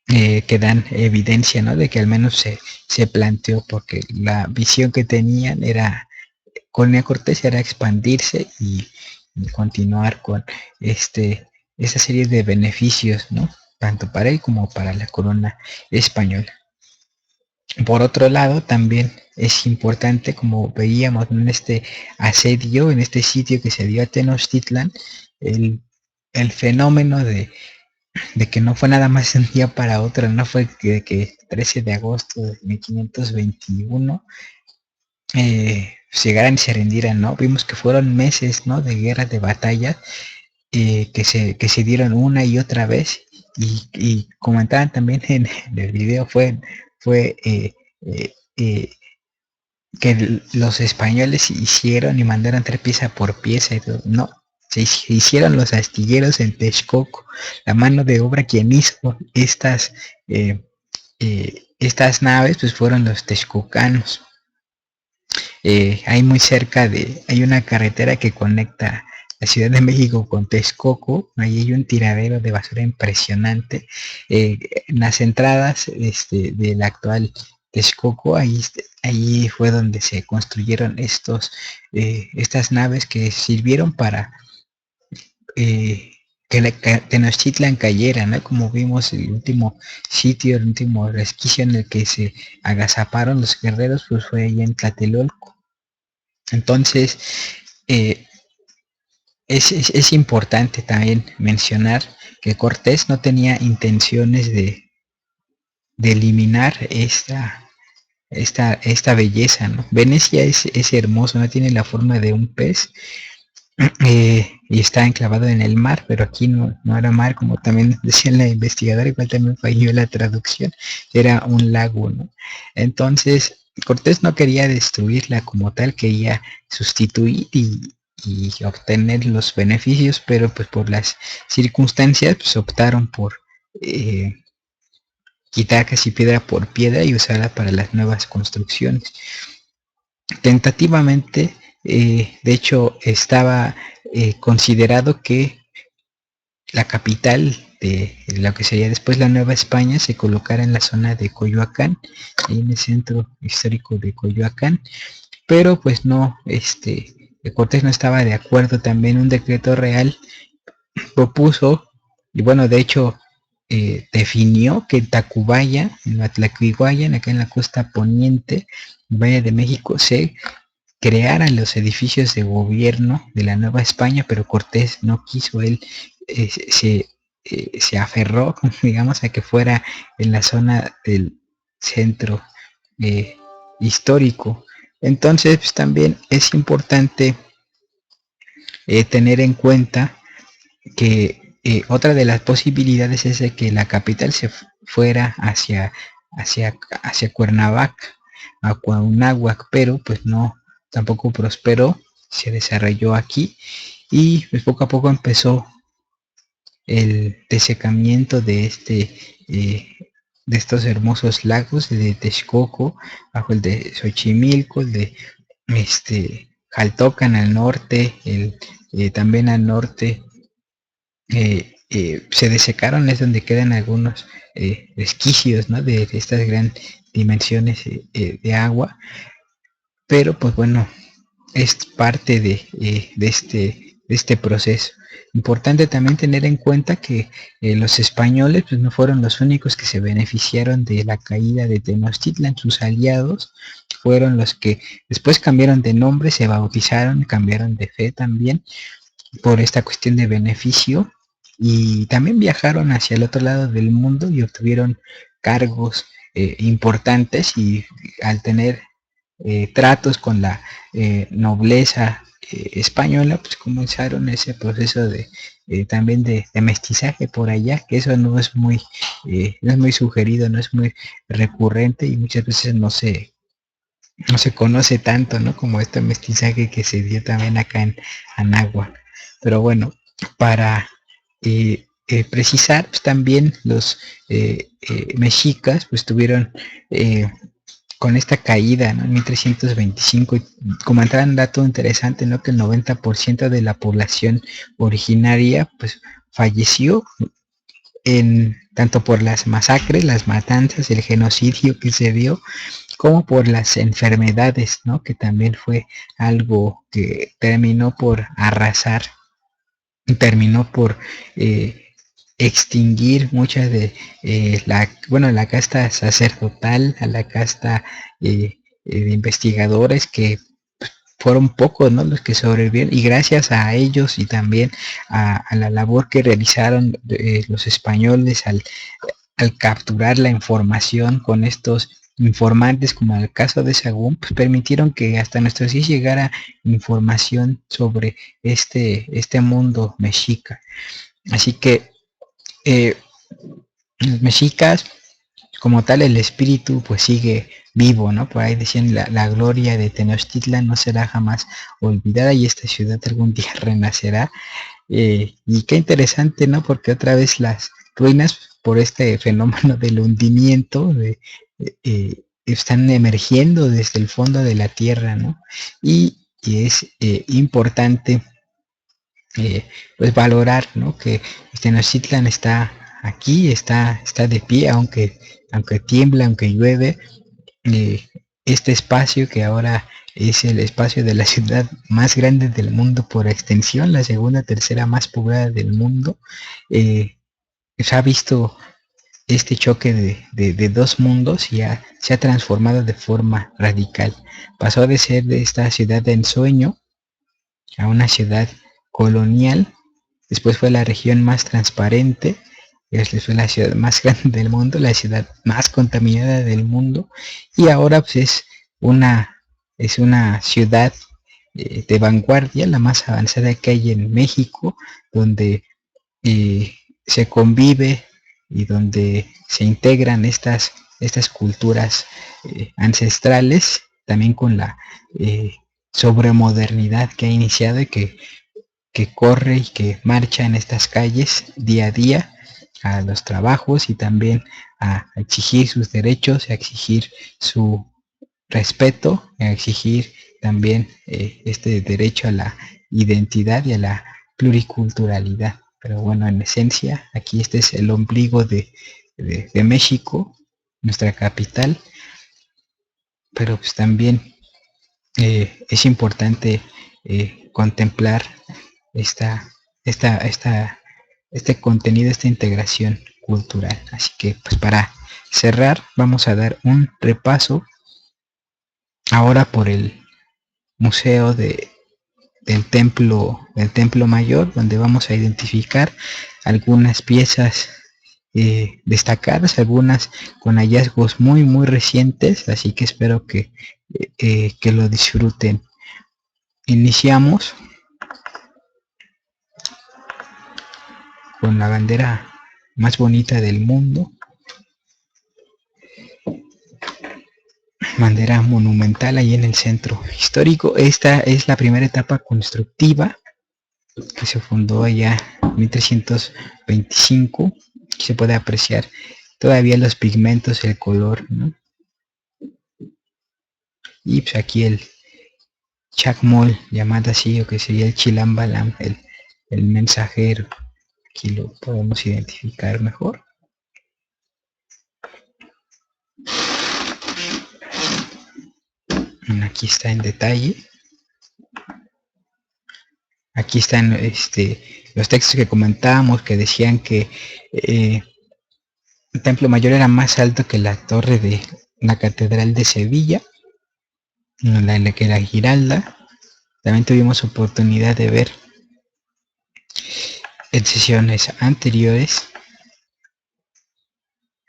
que dan evidencia, ¿no? De que al menos se planteó, porque la visión que tenían era, Colonia Cortés era expandirse y continuar con esta serie de beneficios, ¿no? Tanto para él como para la corona española. Por otro lado, también es importante, como veíamos en este asedio, en este sitio que se dio a Tenochtitlan, el fenómeno de que no fue nada más de un día para otro, no fue que 13 de agosto de 1521 llegaran y se rindieran, ¿no? Vimos que fueron meses, ¿no? De guerra, de batalla, que se dieron una y otra vez, y comentaban también en el video, fue que los españoles hicieron y mandaron traer pieza por pieza y todo. No, se hicieron los astilleros en Texcoco. La mano de obra quien hizo estas naves pues fueron los texcocanos. Hay muy cerca hay una carretera que conecta la Ciudad de México con Texcoco. Ahí hay un tiradero de basura impresionante. En las entradas del actual Texcoco, ahí fue donde se construyeron estas naves que sirvieron para que Tenochtitlan cayera, ¿no? Como vimos el último sitio, el último resquicio en el que se agazaparon los guerreros, pues fue ahí en Tlatelolco. Entonces, es importante también mencionar que Cortés no tenía intenciones de eliminar esta belleza, ¿no? Venecia es hermoso, no tiene la forma de un pez, y está enclavado en el mar, pero aquí no era mar, como también decía la investigadora, igual también falló la traducción, era un lago, ¿no? Entonces, Cortés no quería destruirla como tal, quería sustituir y obtener los beneficios, pero pues por las circunstancias pues optaron por quitar casi piedra por piedra y usarla para las nuevas construcciones. Tentativamente, de hecho, estaba considerado que la capital de lo que sería después la Nueva España se colocara en la zona de Coyoacán, en el centro histórico de Coyoacán, pero pues no, Cortés no estaba de acuerdo. También un decreto real propuso, y bueno, de hecho definió que Tacubaya, en Tlaquiguaya, acá en la costa poniente, Valle de México, se crearan los edificios de gobierno de la Nueva España, pero Cortés no quiso. Él se aferró, digamos, a que fuera en la zona del centro histórico. Entonces, pues, también es importante tener en cuenta que otra de las posibilidades es de que la capital se fuera hacia Cuernavaca, a Cuauhnáhuac, pero pues no, tampoco prosperó, se desarrolló aquí y pues poco a poco empezó el desecamiento de estos hermosos lagos de Texcoco, bajo el de Xochimilco, el de Jaltocan al norte, también al norte se desecaron, es donde quedan algunos resquicios, ¿no? de estas grandes dimensiones de agua, pero pues bueno, es parte de este proceso. Importante también tener en cuenta que los españoles pues, no fueron los únicos que se beneficiaron de la caída de Tenochtitlan. Sus aliados fueron los que después cambiaron de nombre, se bautizaron, cambiaron de fe también por esta cuestión de beneficio, y también viajaron hacia el otro lado del mundo y obtuvieron cargos importantes, y al tener tratos con la nobleza española, pues comenzaron ese proceso de también de mestizaje por allá, que eso no es muy sugerido, no es muy recurrente, y muchas veces no se conoce tanto, ¿no? Como este mestizaje que se dio también acá en Anáhuac. Pero bueno, para precisar, pues también los mexicas pues tuvieron con esta caída, ¿no? En 1325, y comentaba un dato interesante, ¿no? Que el 90% de la población originaria pues falleció tanto por las masacres, las matanzas, el genocidio que se dio, como por las enfermedades, ¿no? Que también fue algo que terminó por arrasar, terminó por extinguir muchas de la casta sacerdotal, a la casta de investigadores, que fueron pocos, ¿no? Los que sobrevivieron, y gracias a ellos y también a la labor que realizaron los españoles al capturar la información con estos informantes, como en el caso de Sahagún, pues permitieron que hasta nuestros días llegara información sobre este mundo mexica. Así que los mexicas, como tal, el espíritu pues sigue vivo, ¿no? Por ahí decían, la gloria de Tenochtitlan no será jamás olvidada, y esta ciudad algún día renacerá. Y qué interesante, ¿no? Porque otra vez las ruinas, por este fenómeno del hundimiento, están emergiendo desde el fondo de la tierra, ¿no? Y es importante pues valorar, ¿no? Que Tenochtitlan está aquí, está de pie, aunque tiembla, aunque llueve. Este espacio, que ahora es el espacio de la ciudad más grande del mundo por extensión, la segunda, tercera más poblada del mundo, se ha visto este choque de dos mundos, y se ha transformado de forma radical. Pasó de ser de esta ciudad de ensueño a una ciudad colonial. Después fue la región más transparente, después fue la ciudad más grande del mundo, la ciudad más contaminada del mundo, y ahora pues es una ciudad de vanguardia, la más avanzada que hay en México, donde se convive y donde se integran estas culturas ancestrales, también con la sobremodernidad que ha iniciado, y que corre y que marcha en estas calles día a día a los trabajos, y también a exigir sus derechos, a exigir su respeto, a exigir también este derecho a la identidad y a la pluriculturalidad. Pero bueno, en esencia, aquí este es el ombligo de México, nuestra capital, pero pues también es importante contemplar este contenido, esta integración cultural. Así que pues para cerrar, vamos a dar un repaso ahora por el museo del templo mayor, donde vamos a identificar algunas piezas destacadas, algunas con hallazgos muy recientes, así que espero que lo disfruten. Iniciamos con la bandera más bonita del mundo, bandera monumental ahí en el centro histórico. Esta es la primera etapa constructiva, que se fundó allá en 1325. Aquí se puede apreciar todavía los pigmentos, el color, ¿no? Y pues aquí el Chacmol, llamado así, o que sería el Chilambalam, el mensajero. Aquí lo podemos identificar mejor. Aquí está en detalle. Aquí están los textos que comentábamos que decían que el templo mayor era más alto que la torre de la catedral de Sevilla, la que era Giralda. También tuvimos oportunidad de ver en sesiones anteriores.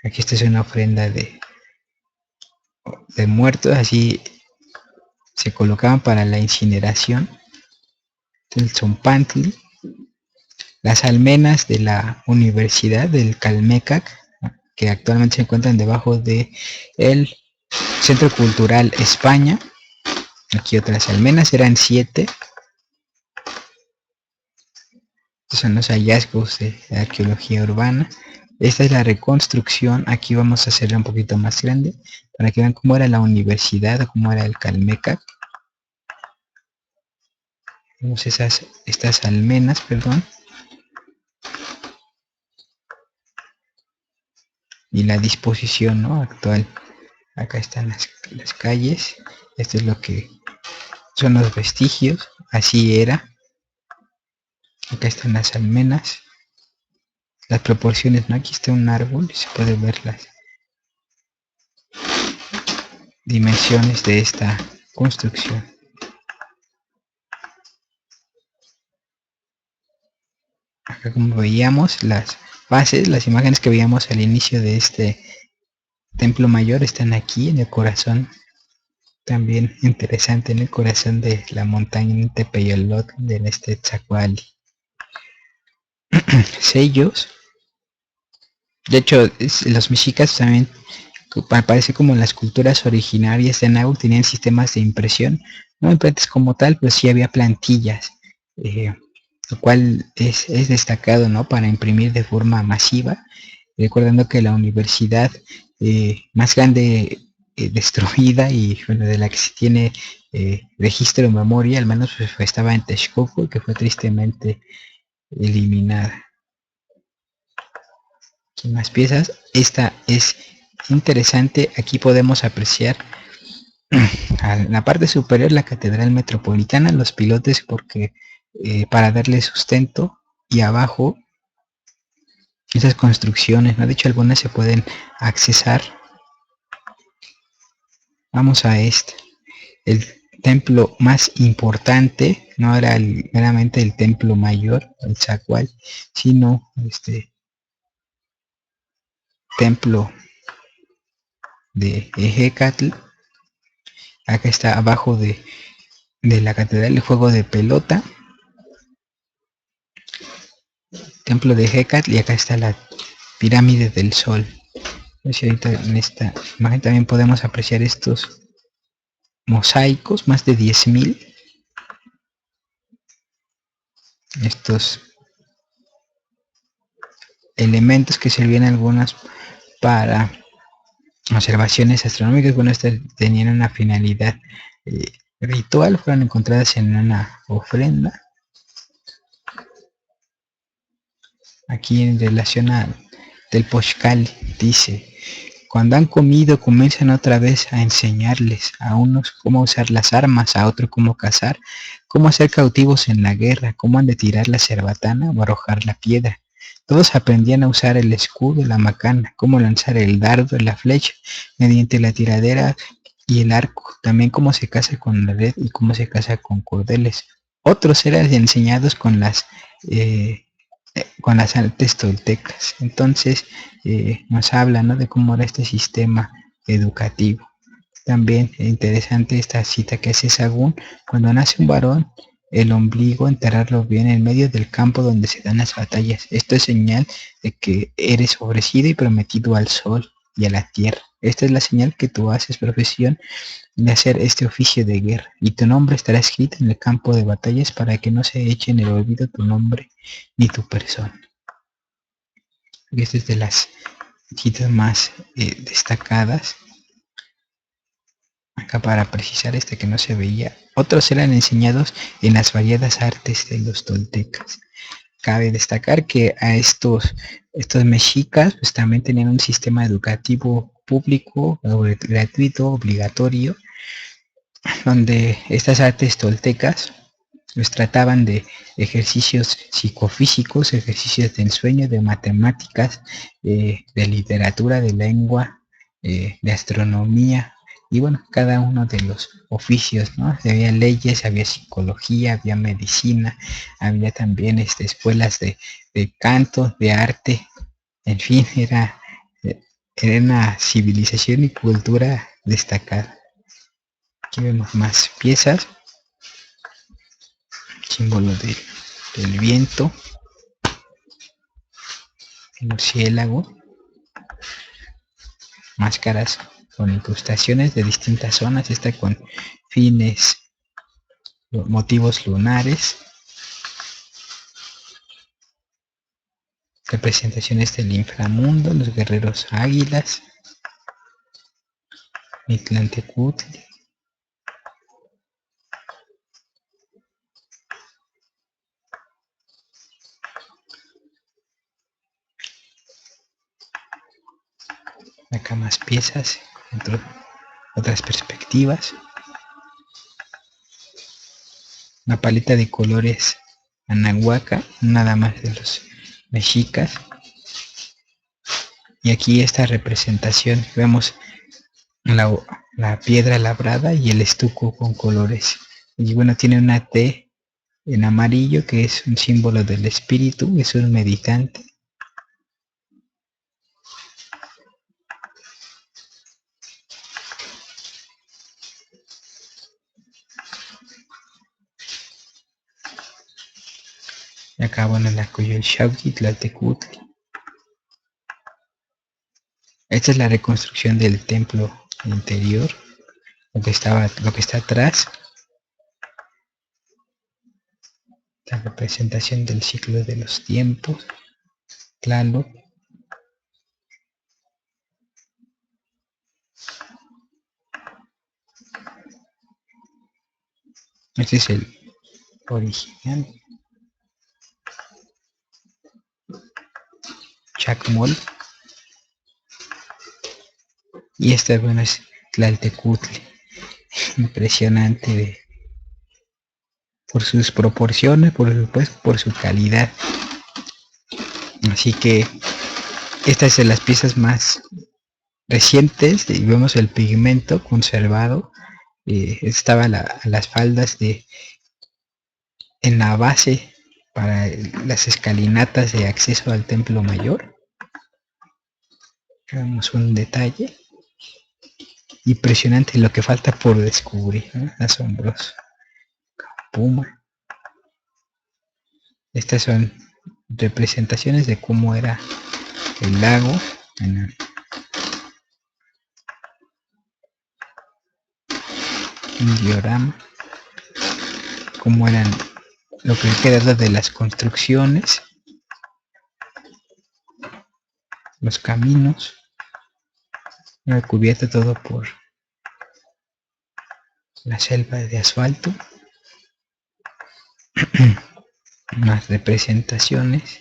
Aquí esta es una ofrenda de muertos, así se colocaban para la incineración. El Zompantli, las almenas de la Universidad del Calmecac, que actualmente se encuentran debajo de el Centro Cultural España. Aquí otras almenas, eran 7. Estos son los hallazgos de arqueología urbana. Esta es la reconstrucción. Aquí vamos a hacerla un poquito más grande para que vean cómo era la universidad o cómo era el Calmecac. Vemos estas almenas, perdón. Y la disposición, ¿no?, actual. Acá están las calles. Esto es lo que son los vestigios. Así era. Acá están las almenas. Las proporciones, ¿no? Aquí está un árbol y se puede ver las dimensiones de esta construcción. Acá, como veíamos, las bases, las imágenes que veíamos al inicio de este templo mayor están aquí en el corazón. También interesante, en el corazón de la montaña en Tepeyolot, en este Tzacuali. Sellos. De hecho, los mexicas también, parece como las culturas originarias de Nahuatl, tenían sistemas de impresión, no imprentas como tal, pero sí había plantillas, lo cual es destacado, ¿no?, para imprimir de forma masiva, recordando que la universidad más grande destruida y bueno, de la que se tiene registro de memoria, al menos pues, estaba en Texcoco, que fue tristemente eliminada. Aquí más piezas. Esta es interesante. Aquí podemos apreciar en la parte superior la catedral metropolitana, los pilotes, porque para darle sustento, y abajo esas construcciones, ¿no? De hecho algunas se pueden accesar. Vamos a este, el templo más importante. No era meramente el templo mayor, el Tzacual, sino templo de Ejecatl. Acá está abajo de la catedral el juego de pelota, templo de Ejecatl, y acá está la pirámide del sol. Ahorita en esta imagen también podemos apreciar estos mosaicos, más de 10,000. Estos elementos que servían algunas para observaciones astronómicas, bueno, estas tenían una finalidad ritual, fueron encontradas en una ofrenda. Aquí en relación al del Pochcal dice: cuando han comido comienzan otra vez a enseñarles a unos cómo usar las armas, a otros cómo cazar, cómo hacer cautivos en la guerra, cómo han de tirar la cerbatana o arrojar la piedra. Todos aprendían a usar el escudo, la macana, cómo lanzar el dardo y la flecha mediante la tiradera y el arco, también cómo se caza con la red y cómo se caza con cordeles. Otros eran enseñados con las artes toltecas. Entonces nos habla, ¿no?, de cómo era este sistema educativo. También es interesante esta cita que hace Sagún: cuando nace un varón, el ombligo enterrarlo bien en medio del campo donde se dan las batallas. Esto es señal de que eres ofrecido y prometido al sol y a la tierra. Esta es la señal que tú haces profesión de hacer este oficio de guerra, y tu nombre estará escrito en el campo de batallas para que no se eche en el olvido tu nombre ni tu persona. Esta es de las citas más destacadas. Acá para precisar que no se veía. Otros eran enseñados en las variadas artes de los toltecas. Cabe destacar que a estos mexicas pues también tenían un sistema educativo público, gratuito, obligatorio, donde estas artes toltecas Los trataban de ejercicios psicofísicos, ejercicios del sueño, de matemáticas, de literatura, de lengua, de astronomía, y bueno, cada uno de los oficios, ¿no? Había leyes, había psicología, había medicina, había también escuelas de canto, de arte, en fin, era una civilización y cultura destacada. Aquí vemos más piezas, símbolo del viento, el murciélago, máscaras con incrustaciones de distintas zonas, esta con fines, motivos lunares, representaciones del inframundo, los guerreros águilas, Mictlantecutli, acá más piezas, otras perspectivas, una paleta de colores anahuaca, nada más de los mexicas, y aquí esta representación vemos la piedra labrada y el estuco con colores, y bueno, tiene una T en amarillo que es un símbolo del espíritu, es un meditante. Y acá, bueno, la Coyolxauhqui, Tlaltecutli. Esta es la reconstrucción del templo interior, lo que está atrás. La representación del ciclo de los tiempos, Tlaloc. Este es el original. Chacmol. Y esta, bueno, es Tlaltecutli. Impresionante por sus proporciones, por supuesto, por su calidad. Así que esta es de las piezas más recientes, y vemos el pigmento conservado. Estaba las faldas en la base para las escalinatas de acceso al templo mayor. Vemos un detalle impresionante, lo que falta por descubrir, ¿no? Asombroso. Puma. Estas son representaciones de cómo era el lago en un diorama, cómo eran lo que queda de las construcciones, los caminos, cubierto todo por la selva de asfalto. Más representaciones,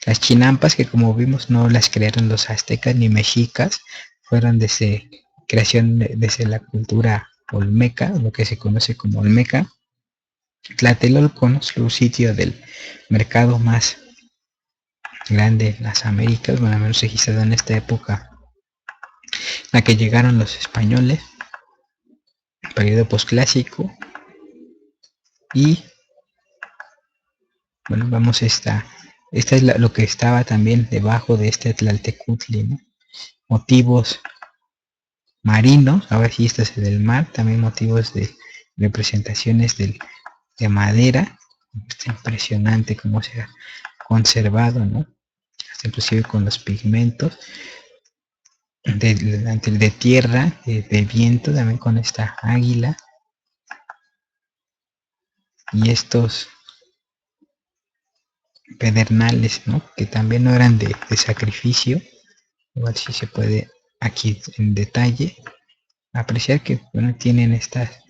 las chinampas, que como vimos no las crearon los aztecas ni mexicas, fueron desde desde la cultura olmeca, lo que se conoce como olmeca. Tlatelolco, ¿no? Es el sitio del mercado más grande en las Américas, bueno, al menos registrado en esta época, en la que llegaron los españoles, periodo posclásico. Y bueno, vamos, esta es lo que estaba también debajo de este Tlaltecutli, ¿no? Motivos marinos, ahora sí, este es del mar, también motivos de representaciones de madera. Está impresionante cómo se ha conservado, ¿no? Hasta inclusive con los pigmentos de tierra, de viento, también con esta águila y estos pedernales, ¿no? Que también no eran de sacrificio. Igual si se puede aquí en detalle apreciar que, bueno, tienen estas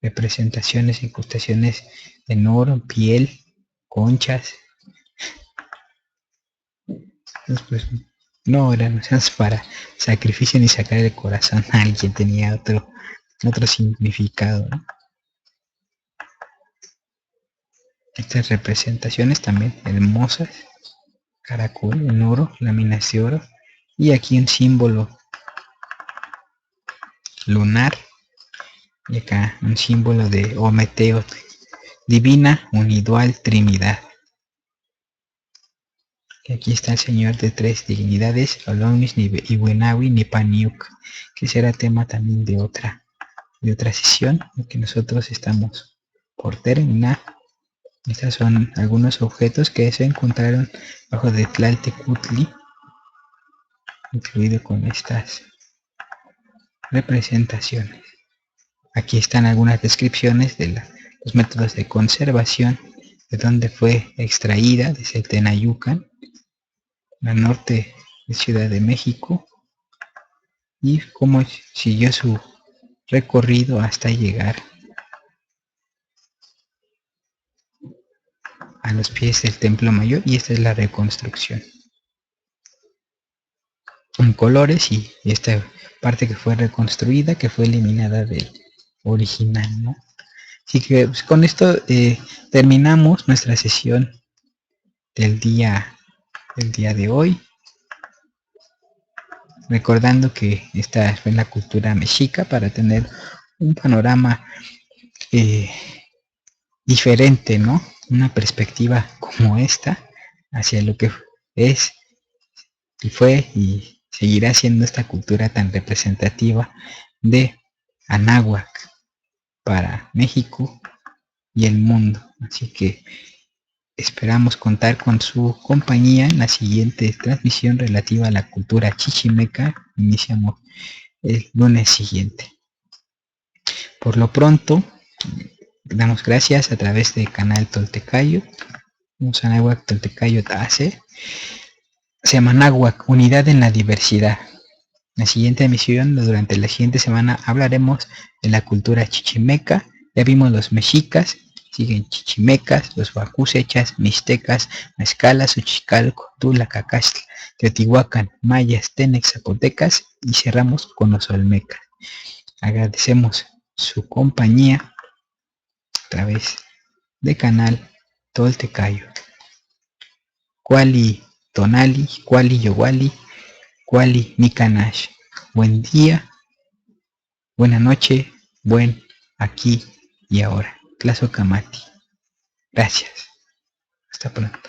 representaciones, incrustaciones en oro, piel, conchas. Entonces, pues no eran para sacrificio ni sacar el corazón a alguien, tenía otro significado, ¿no? Estas representaciones también hermosas. Caracol en oro, láminas de oro. Y aquí un símbolo lunar. Y acá un símbolo de Ometeo, divina unidual Trinidad. Y aquí está el Señor de tres dignidades, Olonis, Iwenawi, Nipaniuk, que será tema también de otra sesión, que nosotros estamos por terminar. Estos son algunos objetos que se encontraron bajo de Tlaltecutli, incluido con estas representaciones. Aquí están algunas descripciones de los métodos de conservación, de donde fue extraída, desde Tenayucan, al norte de Ciudad de México, y cómo siguió su recorrido hasta llegar a los pies del Templo Mayor, y esta es la reconstrucción en colores, y esta parte que fue reconstruida, que fue eliminada del original, ¿no? Así que pues, con esto terminamos nuestra sesión del día de hoy, recordando que esta fue la cultura mexica, para tener un panorama diferente, ¿no? Una perspectiva como esta hacia lo que es y fue y seguirá siendo esta cultura tan representativa de Anáhuac para México y el mundo. Así que esperamos contar con su compañía en la siguiente transmisión relativa a la cultura chichimeca. Iniciamos el lunes siguiente. Por lo pronto, damos gracias a través del canal Toltecayo, Anáhuac Toltecayo Tase, Semanáhuac, unidad en la diversidad. La siguiente emisión, durante la siguiente semana, hablaremos de la cultura chichimeca. Ya vimos los mexicas, siguen chichimecas, los huacusechas, mixtecas, mezcalas, uchicalco, tula, cacastla, teotihuacán, mayas, tenex, zapotecas, y cerramos con los olmecas. Agradecemos su compañía a través del canal Toltecayo. Kuali Tonali, Kuali Yowali, Kuali Mikanash. Buen día, buena noche, buen aquí y ahora. Tlazohcamati. Gracias. Hasta pronto.